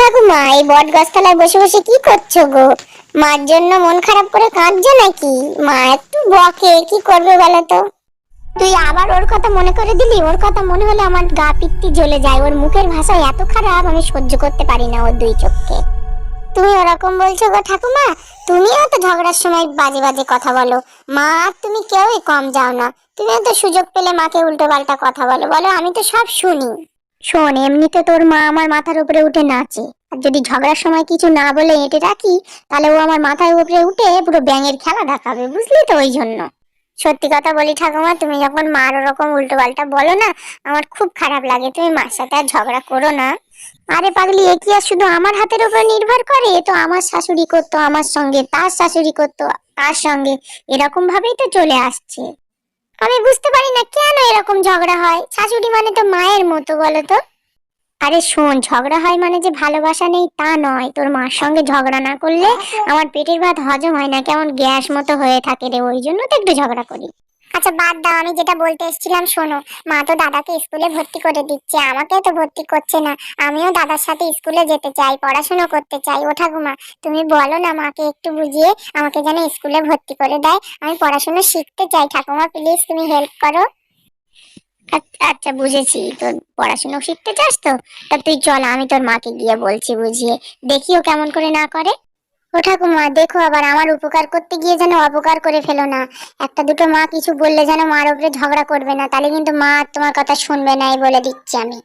ঠাকুমা, এই বট গাছতলায় বসে বসে কি করছো গো? মার জন্য মন খারাপ করে কাঁদছো নাকি? মা একটু বকে, কি করবে বলো তো? তুই আবার ওর কথা মনে করে দিলি। ওর কথা মনে হলে আমার গা পিত্তি জ্বলে যায়। ওর মুখের ভাষা এত খারাপ, আমি সহ্য করতে পারি না ওর দুই চোখকে। তুমি ওরকম বলছো গো ঠাকুমা? তুমিও তো ঝগড়ার সময় বাজে বাজে কথা বলো। মা আর তুমি কেউই কম যাও না। তুমিও তো সুযোগ পেলে মাকে উল্টো পাল্টা কথা বলো বলো, আমি তো সব শুনি। শোন, এমনিতে তোর মা আমার মাথার উপরে উঠে নাচে, আর যদি ঝগড়ার সময় কিছু না বলে এঁটে রাখি, তাহলে ও আমার মাথার উপরে উঠে পুরো ব্যাঙের খেলা দেখাবে, বুঝলি তো? ওই জন্য সত্যি কথা বলি ঠাকুমা, তুমি যখন মার ওরকম উল্টো পাল্টা বলো না, আমার খুব খারাপ লাগে। তুমি মার সাথে আর ঝগড়া করো না। আরে পাগলি, এ কি আর শুধু আমার হাতের উপর নির্ভর করে? এ তো আমার শাশুড়ি করতো আমার সঙ্গে, তার শাশুড়ি করতো তার সঙ্গে, এরকম ভাবেই তো চলে আসছে। আমি বুঝতে পারি না কেন এরকম ঝগড়া হয়। শাশুড়ি মানে তো মায়ের মতো, বলো তো? আরে শোন, ঝগড়া হয় মানে যে ভালোবাসা নেই তা নয়। তোর মার সঙ্গে ঝগড়া না করলে আমার পেটের ভাত হজম হয় না, কেমন গ্যাস মতো হয়ে থাকে রে, ওই জন্য তো একটু ঝগড়া করি। আচ্ছা বাদ দাও, আমি যেটা বলতে এসেছিলাম শোনো। মা তো দাদাকে স্কুলে ভর্তি করে দিচ্ছে, আমাকে তো ভর্তি করছে না। আমিও দাদার সাথে স্কুলে যেতে চাই, পড়াশোনা করতে চাই। ও ঠাকুমা, তুমি বলো না মাকে একটু বুঝিয়ে আমাকে যেন স্কুলে ভর্তি করে দেয়। আমি পড়াশোনা শিখতে চাই ঠাকুমা, প্লিজ তুমি হেল্প করো। আচ্ছা আচ্ছা, বুঝেছি। তোর পড়াশোনা শিখতে চাস তো? তা তুই চল, আমি তোর মাকে গিয়ে বলছি বুঝিয়ে, দেখিও কেমন করে না করে। ও ঠাকুমা, দেখো আবার আমার উপকার করতে গিয়ে যেন অপকার করে ফেলো না। একটা দুটো মা কিছু বললে যেন মার উপরে ঝগড়া করবে না, তাহলে কিন্তু মা তোমার কথা শুনবে না, এই বলে দিচ্ছি আমি।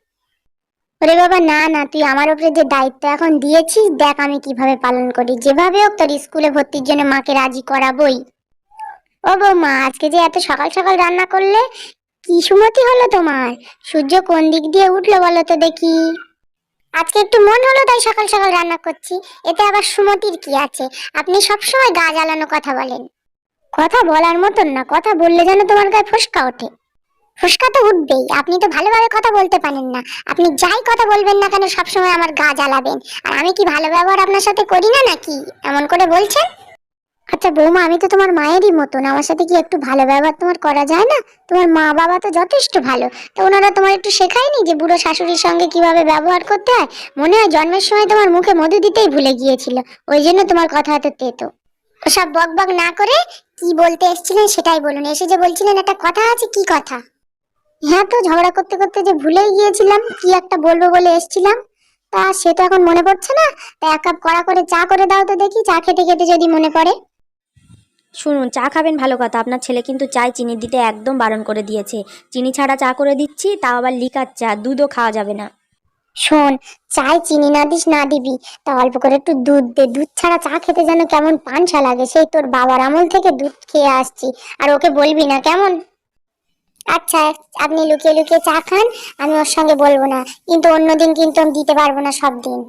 ওরে বাবা, না না, তুই আমার উপরে যে দায়িত্ব এখন দিয়েছিস, দেখ আমি কিভাবে পালন করি। যেভাবে হোক তোর স্কুলে ভর্তির জন্য মাকে রাজি করাবোই। ও বৌমা, আজকে যে এত সকাল সকাল রান্না করলে, কি সুমতি হলো তোমার? সূর্য কোন দিক দিয়ে উঠলো বলো তো দেখি। আজকে একটু মন হলো তাই সকাল সকাল রান্না করছি। এতে আবার সুমতির কি আছে? আপনি সবসময় গা জ্বালানো কথা বলেন। কথা বলার মতন না, কথা বললে যেন তোমার গায়ে ফোস্কা ওঠে। ফোস্কা তো উঠবেই, আপনি তো ভালোভাবে কথা বলতে পারেন না। আপনি যাই কথা বলবেন না কেন সবসময় আমার গা জ্বালাবেন। আর আমি কি ভালো ব্যবহার আপনার সাথে করি না নাকি এমন করে বলছেন? আচ্ছা বৌমা, আমি তো তোমার মায়েরই মতন, আমার সাথে কি একটু ভালো ব্যবহার তোমার করা যায় না? তোমার মা বাবা তো যথেষ্ট ভালো, তো ওনারা তোমার একটু শেখায়নি যে বুড়ো শাশুড়ির সঙ্গে কিভাবে ব্যবহার করতে হয়? মনে হয় জন্মের সময় তোমার মুখে মধু দিতেই ভুলে গিয়েছিল, ওই জন্য তোমার কথা হয়তো তেতো। ওসব বক বক না করে কি বলতে এসেছিলেন সেটাই বলুন। এসে যে বলছিলেন একটা কথা আছে, কি কথা? হ্যাঁ, তো ঝগড়া করতে করতে যে ভুলেই গিয়েছিলাম কি একটা বলবো বলে এসেছিলাম। তা সে তো এখন মনে পড়ছে না। তা এক কাপ কড়া করে চা করে দাও তো দেখি, চা খেতে খেতে যদি মনে পড়ে। শুনুন, চা খাবেন ভালো কথা, আপনার ছেলে কিন্তু চায় চিনি দিতে একদম বারণ করে দিয়েছে। চিনি ছাড়া চা করে দিচ্ছি, তাও আবার লিকার চা, দুধও খাওয়া যাবে না। শোন, চাই চিনি না দিস না দিবি, তা অল্প করে একটু দুধ দে। দুধ ছাড়া চা খেতে যেন কেমন পানসা লাগে, সেই তোর বাবার আমল থেকে দুধ খেয়ে আসছি। আর ওকে বলবি না কেমন? আচ্ছা, আপনি লুকিয়ে লুকিয়ে চা খান, আমি ওর সঙ্গে বলবো না, কিন্তু অন্যদিন কিন্তু আমি দিতে পারবো না সব দিন।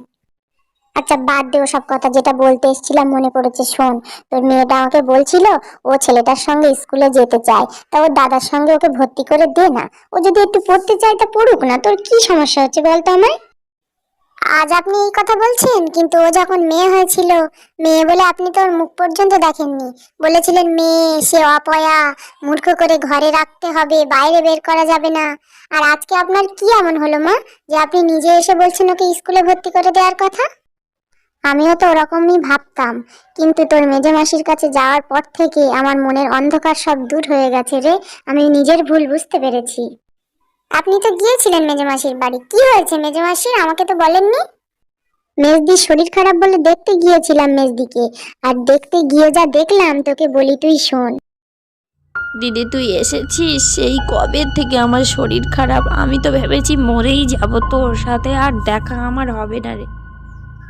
আচ্ছা বাদ দে ওসব কথা, যেটা বলতে এসেছিলাম মনে পড়েছে। শোন, তোর মেয়েটা আমাকে বলছিল ও ছেলেটার সঙ্গে স্কুলে যেতে চায়, তা ওর দাদার সঙ্গে ওকে ভর্তি করে দে না। ও যদি একটু পড়তে চায় তা পড়ুক না, তোর কি সমস্যা হচ্ছে বলতো আমায়? আজ আপনি এই কথা বলছেন, কিন্তু ও যখন মেয়ে হয়েছিল, মেয়ে বলে আপনি তো ওর মুখ পর্যন্ত দেখেননি। বলেছিলেন মেয়ে, সে অপয়া, মূর্খ করে ঘরে রাখতে হবে, বাইরে বের করা যাবে না। আর আজকে আপনার কি এমন হলো মা, যে আপনি নিজে এসে বলছেন ওকে স্কুলে ভর্তি করে দেওয়ার কথা? আমিও তো ওরকমই ভাবতাম, কিন্তু তোর মেজো মাসির কাছে যাওয়ার পর থেকে আমার মনের অন্ধকার সব দূর হয়ে গেছে রে। আমি নিজের ভুল বুঝতে পেরেছি। আপনি তো গিয়েছিলেন মেজো মাসির বাড়ি, কি হয়েছে মেজো মাসির, আমাকে তো বলেননি। মেজদির শরীর খারাপ বলে দেখতে গিয়েছিলাম মেজদিকে, আর দেখতে গিয়ে যা দেখলাম তোকে বলি তুই শোন। দিদি, তুই এসেছিস? সেই কবে থেকে আমার শরীর খারাপ, আমি তো ভেবেছি মরেই যাব, তোর সাথে আর দেখা আমার হবে না রে।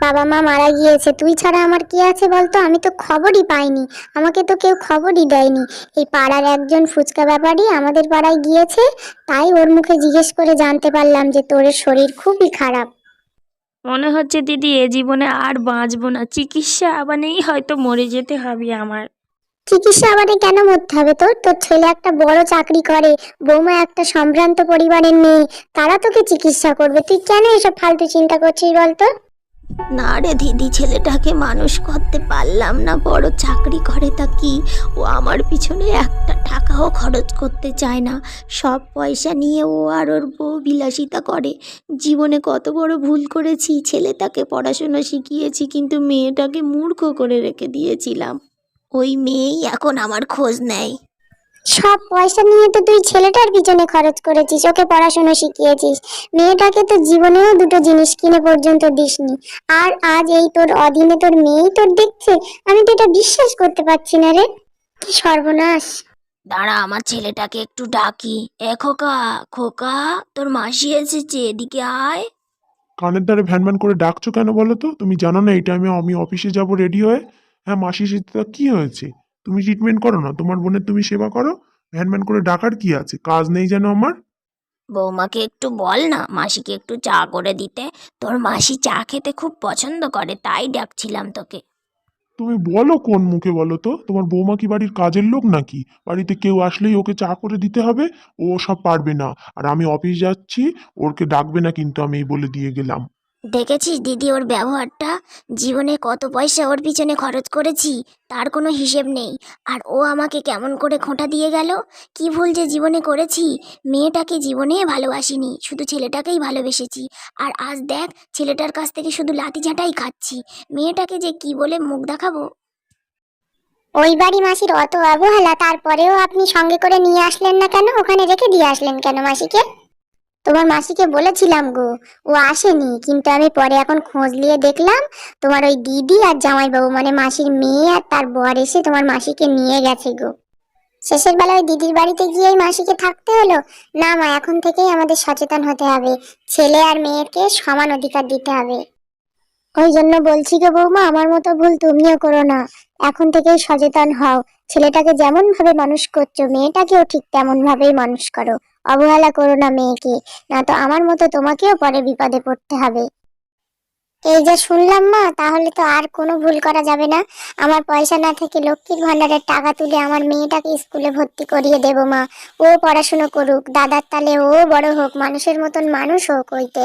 বাবা মা মারা গিয়েছে, তুই ছাড়া আমার কি আছে বলতো? আমি তো খবরই পাইনি, আমাকে তো কেউ খবরই দেয়নি। এই পাড়ার একজন ফুচকা ব্যাপারী আমাদের পাড়ায় গিয়েছে, তাই ওর মুখে জিজ্ঞেস করে জানতে পারলাম যে তোর শরীর খুবই খারাপ। মনে হচ্ছে দিদি এ জীবনে আর বাঁচবো না, চিকিৎসা আবানেই হয়তো মরে যেতে হবে আমার। চিকিৎসা আবারে কেন মরতে হবে? তোর তোর ছেলে একটা বড় চাকরি করে, বৌমা একটা সম্ভ্রান্ত পরিবারের মেয়ে, তারা তোকে চিকিৎসা করবে। তুই কেন এসব ফালতু চিন্তা করছিস বলতো? না রে দিদি, ছেলেটাকে মানুষ করতে পারলাম না। বড় চাকরি করে তা কি, ও আমার পিছনে একটা টাকাও খরচ করতে চায় না। সব পয়সা নিয়ে ও আর ওর বউ বিলাসিতা করে। জীবনে কত বড় ভুল করেছি, ছেলেটাকে পড়াশোনা শিখিয়েছি কিন্তু মেয়েটাকে মূর্খ করে রেখে দিয়েছিলাম। ওই মেয়েই এখন আমার খোঁজ নেয়। সব পয়সা নিয়ে তো তুই ছেলেটার পিছনে খরচ করেছিস, ওকে পড়াশোনা শিখিয়েছিস, মেয়েটাকে তো জীবনেও দুটো জিনিস কিনে পর্যন্ত দিসনি। আর আজ এই তোর অধীনে তোর মেয়েই তোর দেখছে। আমি তো এটা বিশ্বাস করতে পারছি না রে, কি সর্বনাশ। দাঁড়া, আমার ছেলেটাকে একটু ডাকি। এ খোকা, খোকা, তোর মাসি এসেছে, এদিকে আয়। কানের ধারে ভ্যানভ্যান করে ডাকছো কেন বলো তো? তুমি জানো না এই টাইমে আমি অফিসে যাব রেডি হয়ে? হ্যাঁ, মাসি সেটা কি হয়েছে? তুমি ট্রিটমেন্ট করো না, তোমার বোনের তুমি সেবা করো। ভ্যানভ্যান করে ডাকার কি আছে? কাজ নেই যেন আমার? বৌমাকে একটু বল না মাসিকে একটু চা করে দিতে। তোর মাসি চা খেতে খুব পছন্দ করে, তাই ডাকছিলাম তোকে। তুমি বলো কোন মুখে বলো তো? তোমার বৌমা কি বাড়ির কাজের লোক নাকি? বাড়িতে কেউ আসলেই ওকে চা করে দিতে হবে? ও সব পারবে না। আর আমি অফিস যাচ্ছি, ওকে ডাকবে না কিন্তু, আমি এই বলে দিয়ে গেলাম। দেখেছিস দিদি ওর ব্যবহারটা? জীবনে কত পয়সা ওর পিছনে খরচ করেছি, তার কোনো হিসেব নেই। আর ও আমাকে কেমন করে খোঁটা দিয়ে গেল। কি ভুল যে জীবনে করেছি। মেয়েটাকে জীবনে ভালোবাসিনি, শুধু ছেলেটাকেই ভালোবেসেছি। আর আজ দেখ, ছেলেটার কাছ থেকে শুধু লাঠি ঝাঁটাই খাচ্ছি। মেয়েটাকে যে কি বলে মুখ দেখাবো। ওই বাড়ি মাসির অত অবহেলা, তারপরেও আপনি সঙ্গে করে নিয়ে আসলেন না কেন? ওখানে রেখে দিয়ে আসলেন কেন মাসিকে? তোমার মাসিকে বলেছিলাম গো, ও আসেনি, কিন্তু আমি পরে এখন খোঁজ নিয়ে দেখলাম তোমার ওই দিদি আর জামাইবাবু মানে মাসির মেয়ে আর তার বর এসে তোমার মাসিকে নিয়ে গেছে গো। শেষের বেলায় ওই দিদির বাড়িতে গিয়েই মাসিকে থাকতে হলো। না মা, এখন থেকেই আমাদের সচেতন হতে হবে, ছেলে আর মেয়েকে সমান অধিকার দিতে হবে। ওই জন্য বলছি গো বৌমা, আমার মতো ভুল তুমিও করো না। এখন থেকেই সচেতন হও, ছেলেটাকে যেমন ভাবে মানুষ করছো মেয়েটাকেও ঠিক তেমন ভাবেই মানুষ করো। অবহেলা করো না মেয়েকে, না তো আমার মতো তোমাকেও পরে বিপদে পড়তে হবে। এই যে শুনলাম মা, তাহলে তো আর কোনো ভুল করা যাবে না। আমার পয়সা না থেকে লক্ষ্মীর ভান্ডারের টাকা তুলে আমার মেয়েটাকে স্কুলে ভর্তি করিয়ে দেবো মা। ও পড়াশুনো করুক, দাদার তালে ও বড় হোক, মানুষের মতন মানুষ হোক হইতে।